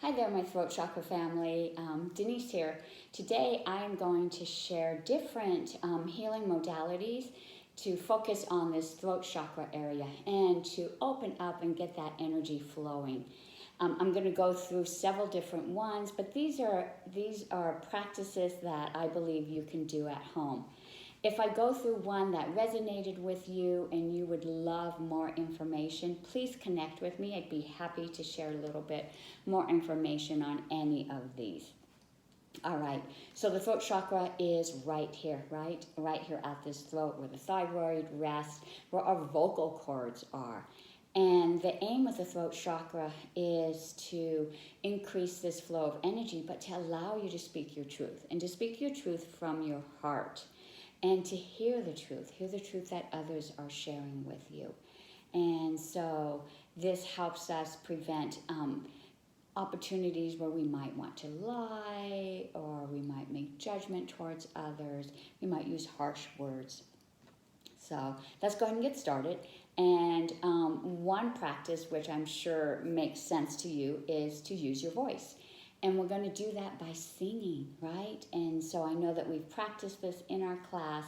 Hi there, my Throat Chakra family. Denise here. Today I am going to share different healing modalities to focus on this throat chakra area and to open up and get that energy flowing. I'm going to go through several different ones, but these are practices that I believe you can do at home. If I go through one that resonated with you and you would love more information, please connect with me. I'd be happy to share a little bit more information on any of these. All right, so the throat chakra is right here, right here at this throat where the thyroid rests, where our vocal cords are. And the aim of the throat chakra is to increase this flow of energy, but to allow you to speak your truth, and to speak your truth from your heart. And to hear the truth that others are sharing with you. And so this helps us prevent opportunities where we might want to lie, or we might make judgment towards others. We might use harsh words. So let's go ahead and get started. And one practice, which I'm sure makes sense to you, is to use your voice. And we're going to do that by singing, right? And so I know that we've practiced this in our class.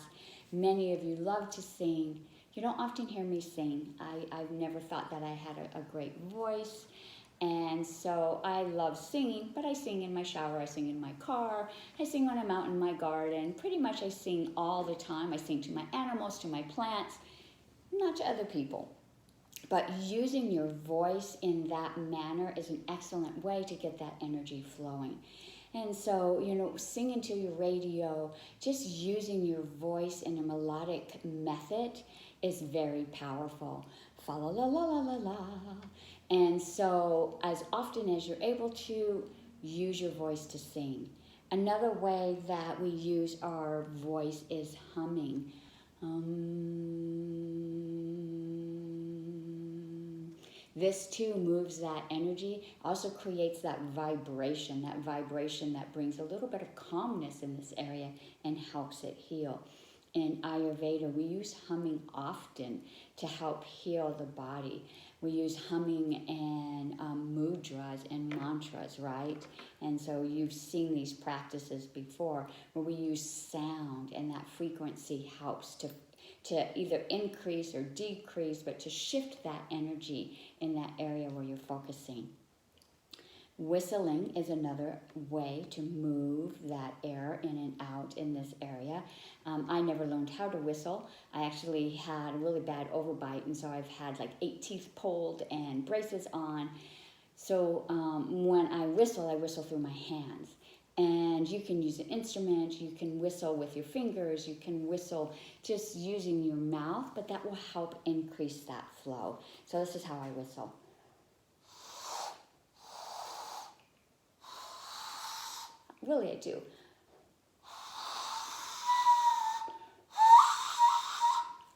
Many of you love to sing. You don't often hear me sing. I've never thought that I had a great voice. And so I love singing, but I sing in my shower, I sing in my car, I sing when I'm out in my garden. Pretty much I sing all the time. I sing to my animals, to my plants, not to other people. But using your voice in that manner is an excellent way to get that energy flowing. And so, singing to your radio, just using your voice in a melodic method is very powerful. Fa la la la la la la. And so, as often as you're able to, use your voice to sing. Another way that we use our voice is humming. This too moves that energy, also creates that vibration that brings a little bit of calmness in this area and helps it heal. In Ayurveda, we use humming often to help heal the body. We use humming and mudras and mantras, right? And so you've seen these practices before where we use sound, and that frequency helps to either increase or decrease, but to shift that energy in that area where you're focusing. Whistling is another way to move that air in and out in this area. I never learned how to whistle. I actually had a really bad overbite, and so I've had like 8 teeth pulled and braces on. So when I whistle through my hands. And you can use an instrument, you can whistle with your fingers, you can whistle just using your mouth, but that will help increase that flow. So this is how I whistle. Really, I do.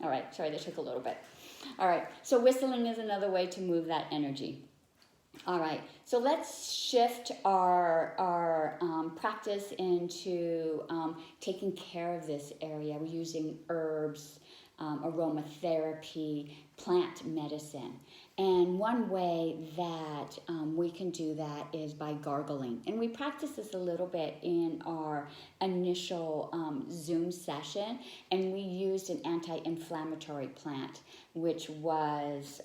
All right, sorry, that took a little bit. All right, so whistling is another way to move that energy. All right, so let's shift our practice into taking care of this area. We're using herbs, aromatherapy, plant medicine. And one way that we can do that is by gargling. And we practiced this a little bit in our initial Zoom session, and we used an anti-inflammatory plant, which was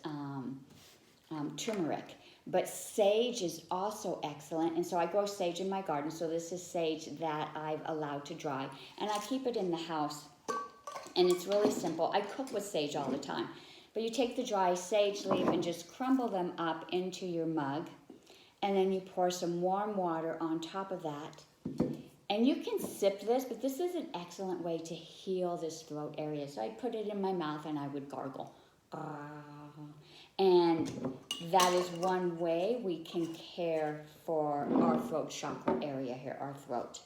turmeric. But sage is also excellent, and so I grow sage in my garden. So this is sage that I've allowed to dry, and I keep it in the house. And it's really simple. I cook with sage all the time. But you take the dry sage leaf and just crumble them up into your mug, and then you pour some warm water on top of that. And you can sip this, but this is an excellent way to heal this throat area. So I'd put it in my mouth and I would gargle. And that is one way we can care for our throat chakra area here, our throat.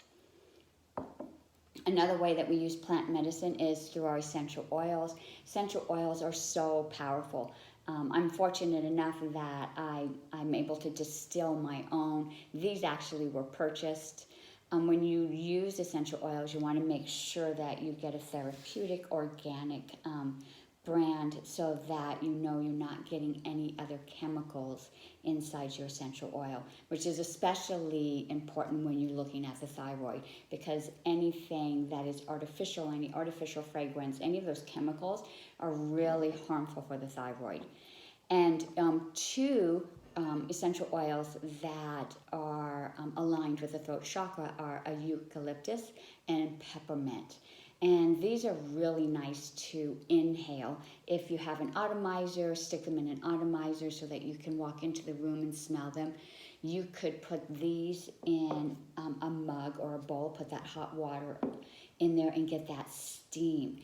Another way that we use plant medicine is through our essential oils. Essential oils are so powerful. I'm fortunate enough that I'm able to distill my own. These actually were purchased. When you use essential oils, you want to make sure that you get a therapeutic, organic brand so that you know you're not getting any other chemicals inside your essential oil, which is especially important when you're looking at the thyroid, because anything that is artificial, any artificial fragrance, any of those chemicals are really harmful for the thyroid. And two essential oils that are aligned with the throat chakra are a eucalyptus and peppermint. And these are really nice to inhale. If you have an atomizer, stick them in an atomizer so that you can walk into the room and smell them. You could put these in a mug or a bowl, put that hot water in there and get that steam.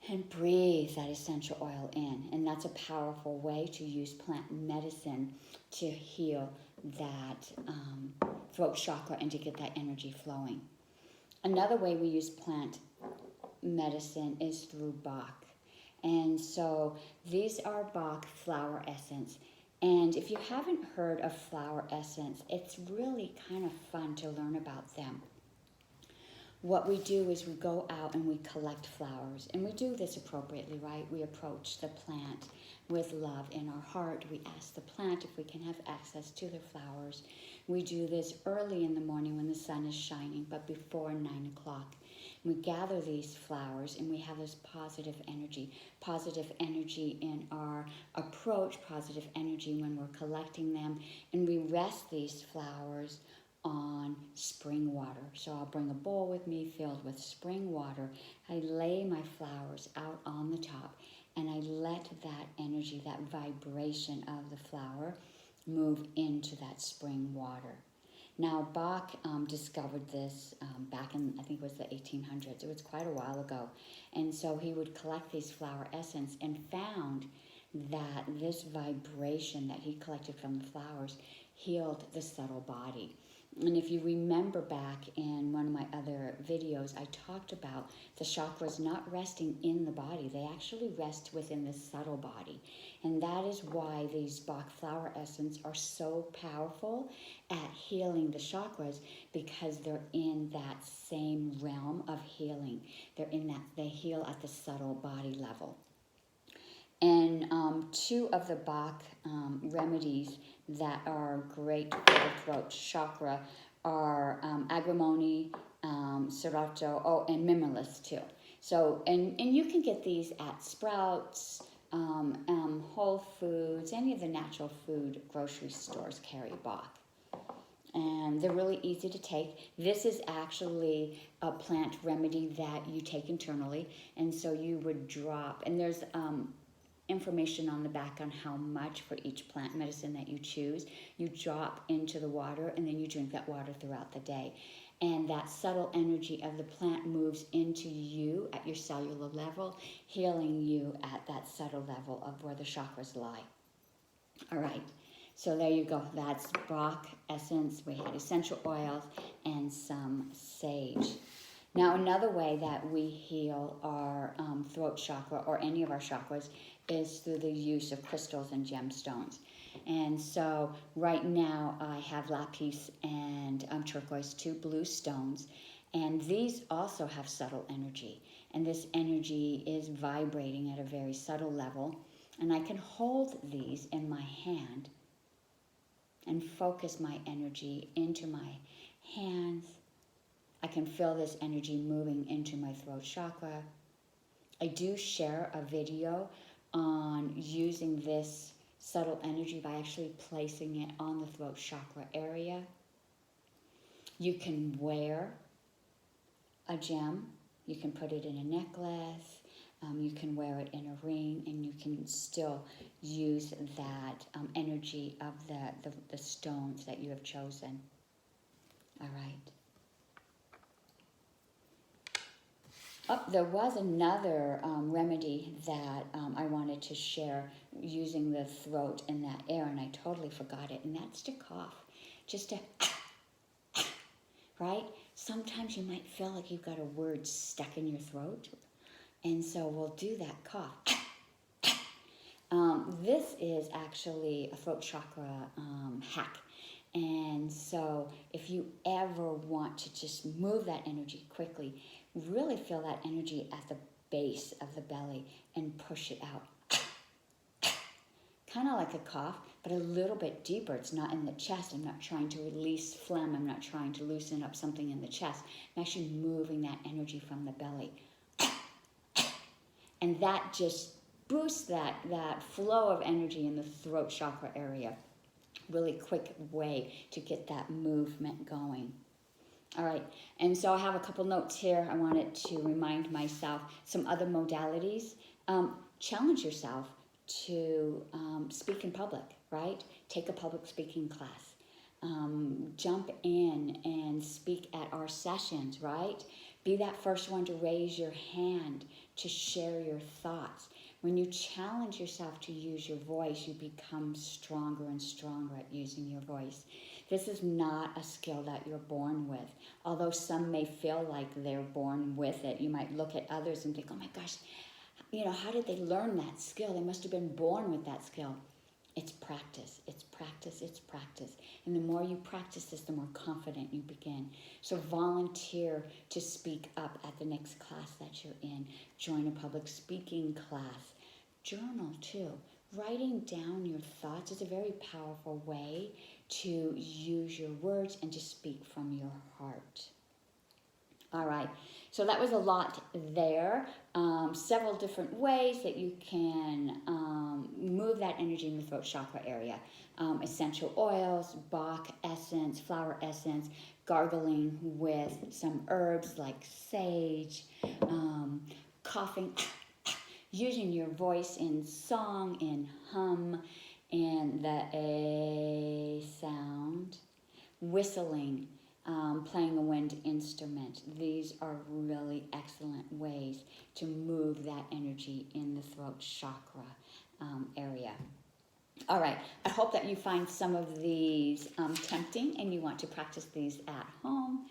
And breathe that essential oil in. And that's a powerful way to use plant medicine to heal that throat chakra and to get that energy flowing. Another way we use plant medicine is through Bach. And so these are Bach flower essence. And if you haven't heard of flower essence, it's really kind of fun to learn about them. What we do is we go out and we collect flowers, and we do this appropriately, right? We approach the plant with love in our heart. We ask the plant if we can have access to the flowers. We do this early in the morning when the sun is shining, but before 9 o'clock. We gather these flowers and we have this positive energy in our approach, positive energy when we're collecting them, and we rest these flowers on spring water. So I'll bring a bowl with me filled with spring water. I lay my flowers out on the top and I let that energy, that vibration of the flower move into that spring water. Now, Bach discovered this back in, I think it was the 1800s. It was quite a while ago. And so he would collect these flower essence and found that this vibration that he collected from the flowers healed the subtle body. And if you remember back in one of my other videos, I talked about the chakras not resting in the body. They actually rest within the subtle body. And that is why these Bach flower essence are so powerful at healing the chakras, because they're in that same realm of healing. They're in that, they heal at the subtle body level. And two of the Bach remedies that are great for the throat chakra are agrimony, sriracha, and mimulus too. So, and you can get these at Sprouts, Whole Foods, any of the natural food grocery stores carry Bach. And they're really easy to take. This is actually a plant remedy that you take internally. And so you would drop, and there's information on the back on how much for each plant medicine that you choose. You drop into the water and then you drink that water throughout the day. And that subtle energy of the plant moves into you at your cellular level, healing you at that subtle level of where the chakras lie. All right, so there you go. That's Bach essence. We had essential oils and some sage. Now, another way that we heal our throat chakra or any of our chakras is through the use of crystals and gemstones. And so right now I have lapis and turquoise, two blue stones, and these also have subtle energy. And this energy is vibrating at a very subtle level. And I can hold these in my hand and focus my energy into my hands. I can feel this energy moving into my throat chakra. I do share a video on using this subtle energy by actually placing it on the throat chakra area. You can wear a gem. You can put it in a necklace. You can wear it in a ring, and you can still use that energy of the stones that you have chosen. All right. Oh, there was another remedy that I wanted to share using the throat and that air, and I totally forgot it, and that's to cough. Just to, right? Sometimes you might feel like you've got a word stuck in your throat, and so we'll do that cough. This is actually a throat chakra hack. And so if you ever want to just move that energy quickly, really feel that energy at the base of the belly and push it out. Kind of like a cough, but a little bit deeper. It's not in the chest. I'm not trying to release phlegm. I'm not trying to loosen up something in the chest. I'm actually moving that energy from the belly. And that just boosts that flow of energy in the throat chakra area. Really quick way to get that movement going. All right, and so I have a couple notes here. I wanted to remind myself some other modalities. Challenge yourself to speak in public, right? Take a public speaking class. Jump in and speak at our sessions, right? Be that first one to raise your hand, to share your thoughts. When you challenge yourself to use your voice, you become stronger and stronger at using your voice. This is not a skill that you're born with. Although some may feel like they're born with it, you might look at others and think, oh my gosh, how did they learn that skill? They must have been born with that skill. It's practice, it's practice, it's practice. And the more you practice this, the more confident you begin. So volunteer to speak up at the next class that you're in. Join a public speaking class. Journal too. Writing down your thoughts is a very powerful way to use your words and to speak from your heart. All right, so that was a lot there. Several different ways that you can move that energy in the throat chakra area. Essential oils, Bach essence, flower essence, gargling with some herbs like sage, coughing, using your voice in song, in hum, and the A sound, whistling, playing a wind instrument. These are really excellent ways to move that energy in the throat chakra area. All right, I hope that you find some of these tempting and you want to practice these at home.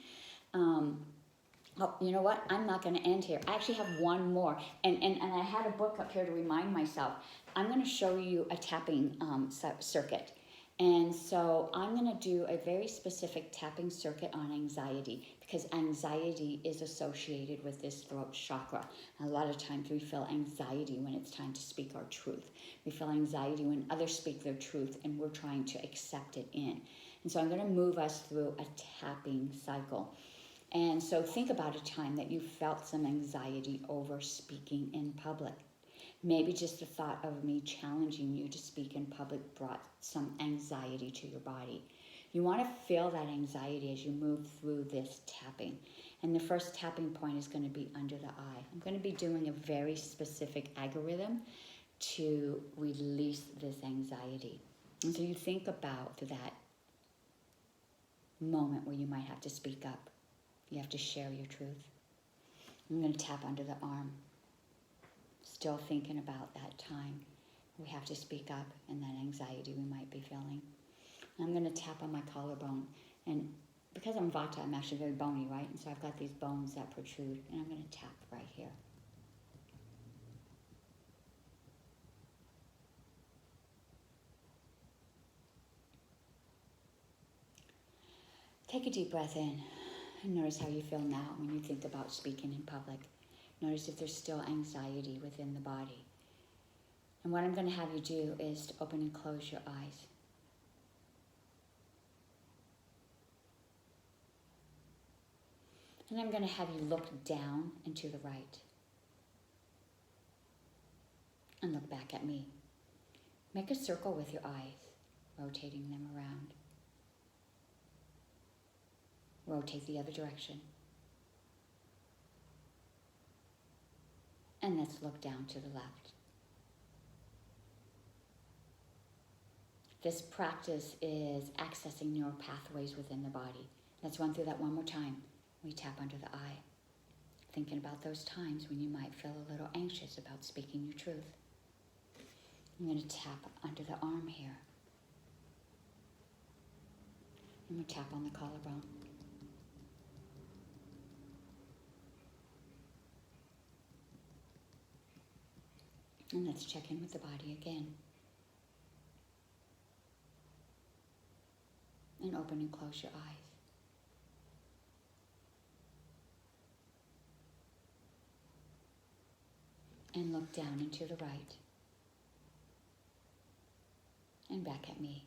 Oh, you know what? I'm not going to end here. I actually have one more. And I had a book up here to remind myself. I'm going to show you a tapping circuit. And so I'm going to do a very specific tapping circuit on anxiety, because anxiety is associated with this throat chakra. A lot of times we feel anxiety when it's time to speak our truth. We feel anxiety when others speak their truth and we're trying to accept it in. And so I'm going to move us through a tapping cycle. And so think about a time that you felt some anxiety over speaking in public. Maybe just the thought of me challenging you to speak in public brought some anxiety to your body. You want to feel that anxiety as you move through this tapping. And the first tapping point is going to be under the eye. I'm going to be doing a very specific algorithm to release this anxiety. And so you think about that moment where you might have to speak up. You have to share your truth. I'm going to tap under the arm. Still thinking about that time we have to speak up and that anxiety we might be feeling. I'm going to tap on my collarbone. And because I'm Vata, I'm actually very bony, right? And so I've got these bones that protrude. And I'm going to tap right here. Take a deep breath in. And notice how you feel now when you think about speaking in public. Notice if there's still anxiety within the body. And what I'm going to have you do is to open and close your eyes. And I'm going to have you look down and to the right. And look back at me. Make a circle with your eyes, rotating them around. Rotate the other direction. And let's look down to the left. This practice is accessing neural pathways within the body. Let's run through that one more time. We tap under the eye, thinking about those times when you might feel a little anxious about speaking your truth. I'm going to tap under the arm here. And we'll tap on the collarbone. And let's check in with the body again. And open and close your eyes. And look down and to the right. And back at me.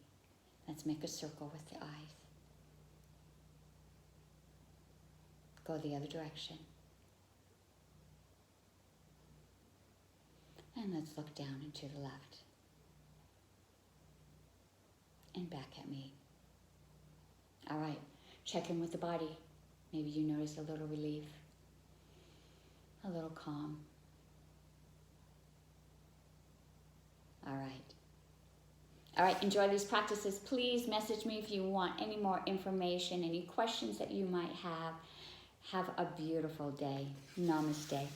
Let's make a circle with the eyes. Go the other direction. And let's look down and to the left. And back at me. All right, check in with the body. Maybe you notice a little relief, a little calm. All right, enjoy these practices. Please message me if you want any more information, any questions that you might have. Have a beautiful day. Namaste.